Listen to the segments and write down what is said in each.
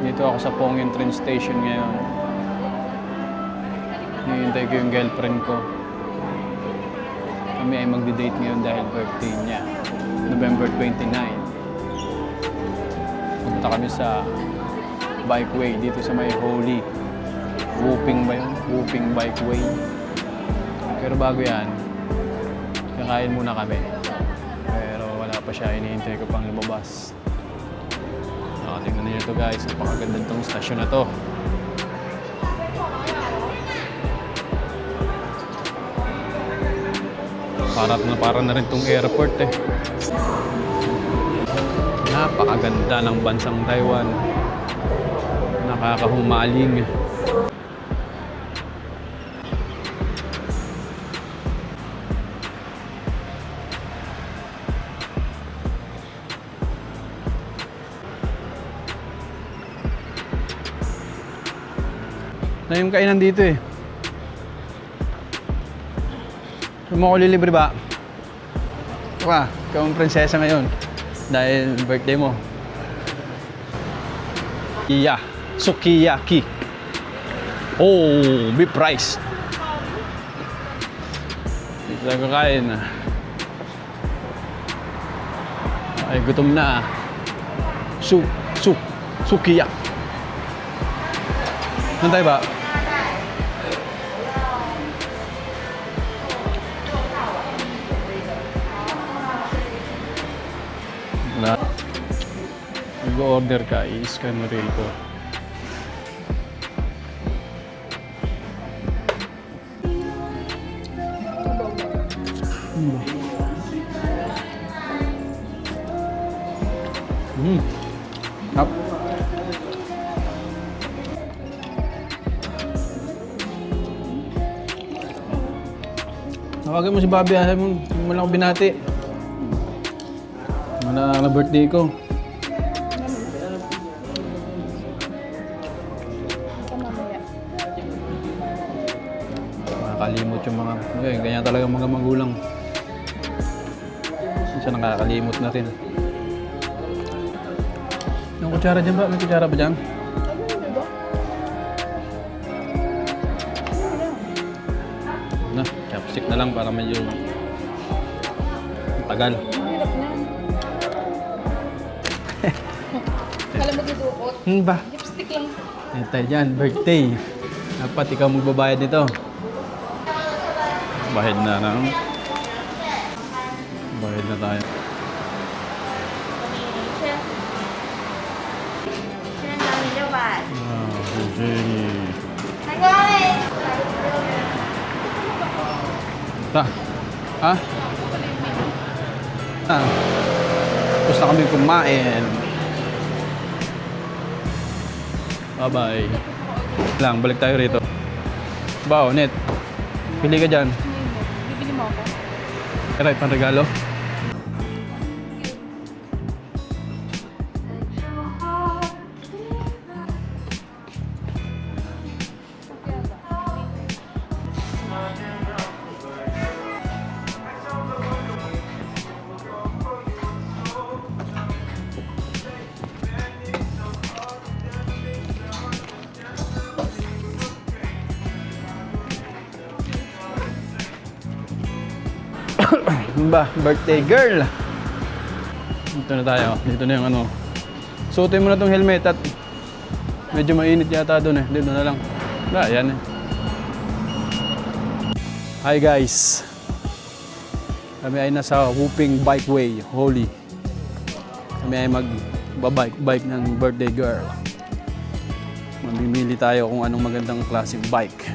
Dito ako sa Pongin train station ngayon. Hinihintay ko yung girlfriend ko. Kami ay magdi-date ngayon dahil birthday niya. November 29. Punta kami sa bikeway dito sa may Holy. Whooping ba yun? Whooping bikeway. Pero bago yan, kakain muna kami. Pero wala pa siya, hinihintay ko pang lumabas. Tingnan niyo ito guys, napakaganda itong stasyon na to. Para na rin itong airport eh. Napakaganda ng bansang Taiwan. Nakakahumaling. Na yung kainan dito eh. Mo ko lilibre ba? Ika, ikaw ang prinsesa ngayon. Dahil birthday mo. Iya, sukiyaki. Oh, beef rice. Dito lang kakain. Ay, gutom na. Sukiyak. Nantay ba? Mag-order ka, i-scan mo rin ko. Up. Tawagin mo si Bobby, sabi mo lang ako binati. Na birthday ko. Nakakalimot yung mga, ganyan talaga mga magulang. Minsan nakakalimot na rin. Yung kutsara dyan ba? May kutsara ba dyan? Na, chopstick na lang para medyo tagal. Kala mo dudukot? Ba? Lipstick lang. Tayo dyan, birthday. Dapat ikaw magbabayad nito. Bayad na lang. Bayad na tayo. Jenny. Ta. Ha? Tapos na kami kumain. Bye-bye. Lang, balik tayo rito. Bao, net. Pili ka dyan. Bibili mo ako? Right, panregalo. Ba, birthday girl. Dito na tayo. Dito na yung ano. Suotin mo na tong helmet at medyo mainit yata doon eh. Dito na lang. Yan eh. Hi guys. Kami ay nasa Whooping Bikeway, Holy. Kami ay magbabike ng birthday girl. Mamimili tayo kung anong magandang klaseng bike.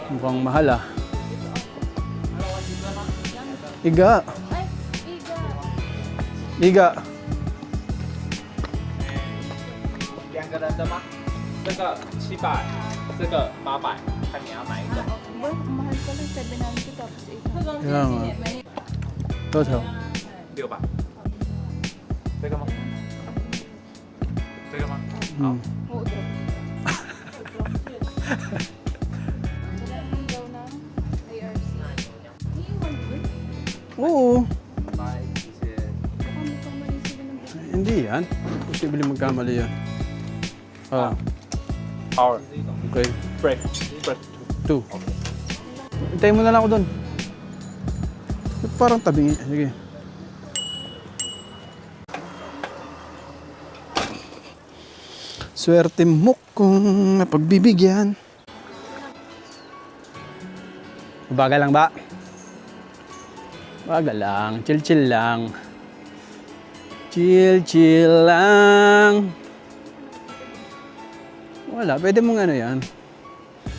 Mukhang mahal ah. Iga. Iga. 两个人的吗？这个700，这个800，看你要哪一个。 Boy, mahal pala. 700 tapos 800. Kaya nga. Total. 600。这个吗？这个吗？好。 Oo, drop. Daw ng IRC. Oo. 拜，谢谢。Baka magkamali sila ng Hindi yan. Posible magkamali yan. Ah, Power. okay. Brake. Brake. 2. Hintayin mo na lang ako doon. Parang tabi. Sige. Swerte mo kung napagbibigyan. Bagal lang ba? Bagal lang. Chill-chill lang. Chill-chill lang. Wala. Pwede mong ano yan.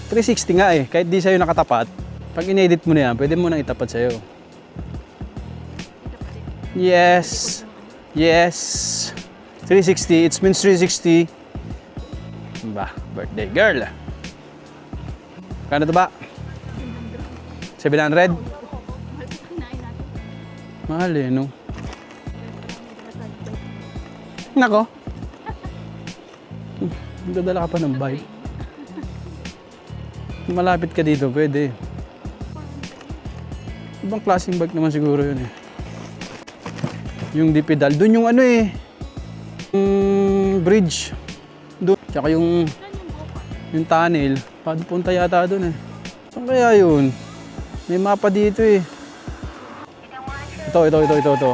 360 nga eh. Kahit di sa'yo nakatapat. Pag in-edit mo na yan, pwede mo nang itapat sa'yo. Yes. Yes. 360. It means 360. Ba, birthday girl. Kano to ba? 700? Mahal eh, no? Nako. Dadala ka pa ng bike. Malapit ka dito, pwede. Ibang klaseng bike naman siguro yun eh. Yung di pedal. Doon yung ano eh. Yung bridge. Doon. Tsaka yung tunnel. Punta yata doon eh. Saan kaya yun? May mapa dito eh. Ito.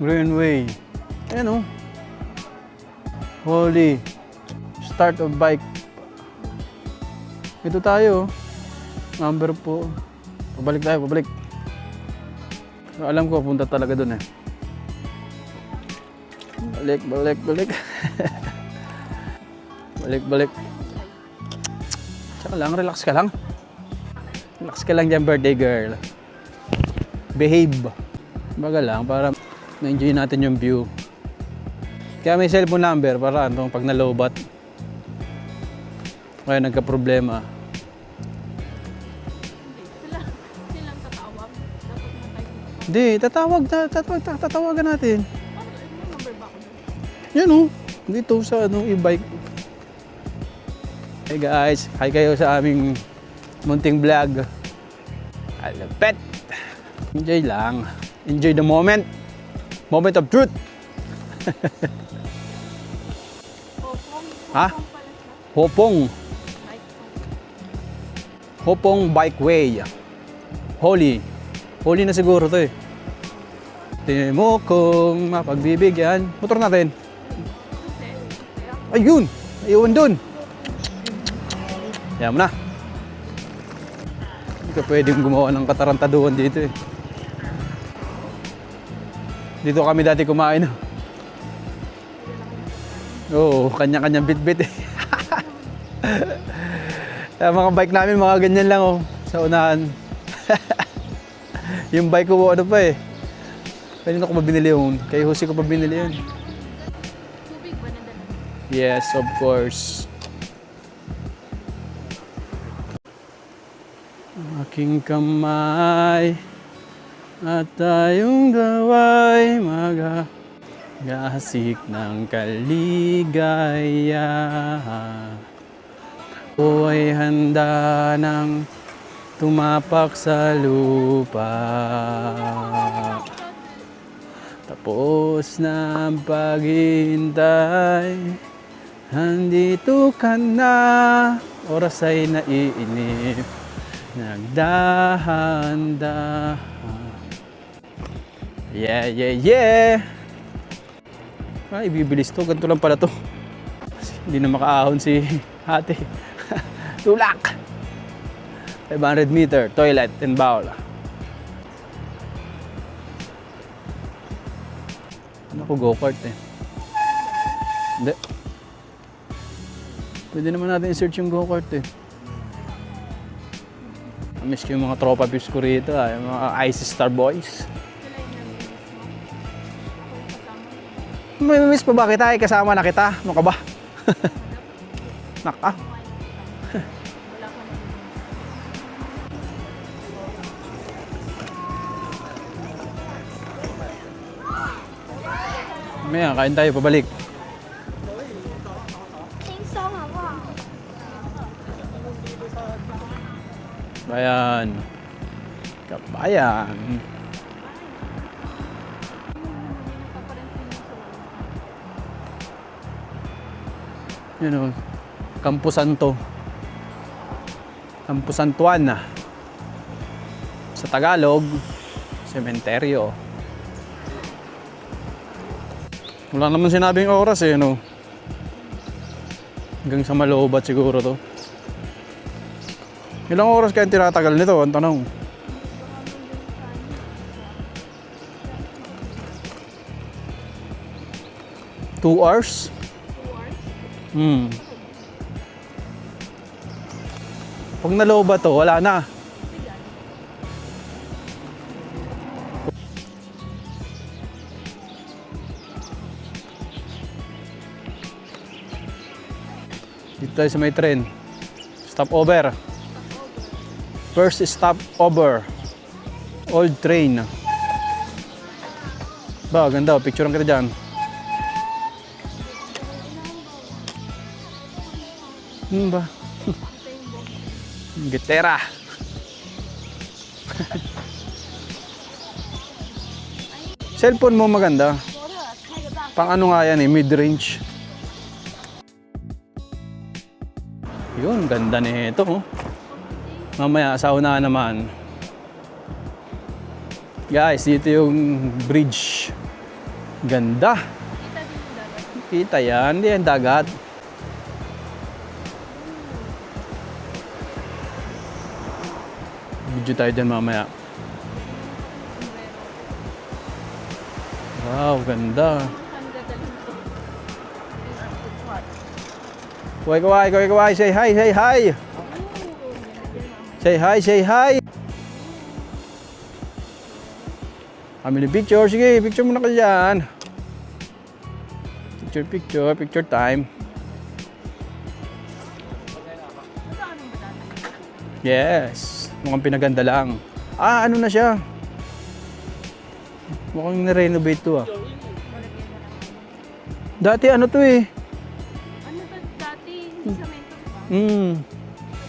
Greenway. Ayan oh. Holy. Start of bike. Ito tayo. Number po. Pabalik tayo, pabalik. Pero alam ko, punta talaga dun eh. Balik. balik. Tsaka lang, relax ka lang. Relax ka lang dyan, birthday girl. Behave. Baga lang, para na-enjoy natin yung view. Kaya may cellphone number para ano, pag nalobat. Kaya nagka-problema. Silang tatawag. Dapat na tayo. Hindi, tatawagan natin. May number ba ako doon? Yan oh, dito sa e-bike. Hey guys, hi kayo sa aming munting vlog. Alapet. Enjoy lang. Enjoy the moment. Moment of truth. Ha? Hopong. Hopong Bikeway. Holy. Holy na siguro to eh. Tingnan mo kung mapagbibigyan. Motor natin. Ayun! Ayun dun! Yan mo na. Hindi ka pwedeng gumawa ng katarantaduhan dito eh. Dito kami dati kumain. Oo, kanya-kanyang bit-bit eh. Mga bike namin, mga ganyan lang oh. Sa unahan. Yung bike ko, ano pa eh. Kanina ko pa binili yun. Kay Jose ko pa binili yun. Tubig ba nadala? Yes, of course. Aking kamay at tayong daway mag-aasik ng kaligayahan. O ay handa ng tumapak sa lupa. Tapos na ang paghihintay, nandito ka na, oras ay naiinip, nagdahan-dahan. Yeah! Ay, bibilis to, ganito lang pala to. Hindi na makaahon si ate. Tulak! 500 meter, toilet and bowl. Ano ko, go-kart eh. Hindi. Pwede naman natin i-search yung go-kart eh. Miss ko yung mga tropa pips ko rito ah, yung mga Ice Star Boys. May miss pa ba kita? Kasama na kita. Ano ka ba? Naka. Maya, kain tayo, pabalik. Bayan. Kabayan. Yun o. Campo Santo. Campo Santuan. Sa Tagalog, sementeryo. Wala naman sinabing oras eh, no? Hanggang sa Maloobat siguro to. Ilang oras kaya tinatagal nito? Ang tanong. 2 hours? 2 hours. Hmm. Pag Nalobat to, wala na. Dito tayo sa may train. Stop over. First stop over. Old train. Ba, ganda. Picturean kita dyan. Ba? Gitera. Cellphone mo maganda. Pang ano nga yan eh, mid-range. Yun, ganda nito oh. Mamaya, sa unahan naman. Guys, dito yung bridge. Ganda. Kita din yung dagat. Kita yan, hindi yan dagat. Video tayo dyan mamaya. Wow, ganda. Saan dadalhin ko? Yung Arctic Quad. Kawai, say hi, say hi. Oo, yan na din, mama. Say hi, say hi. Family picture, sige, picture muna kayo dyan. Picture time. Saan ba dati? Yes, mukhang pinaganda lang. Ah, ano na siya? Mukhang nirenovate to ah. Dati ano to eh. Ano ba dati? Hindi semento, diba?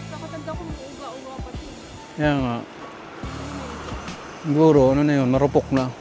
Nakatanda ko uga-uga pa siya. Yan nga. Siguro, ano na yun, marupok na.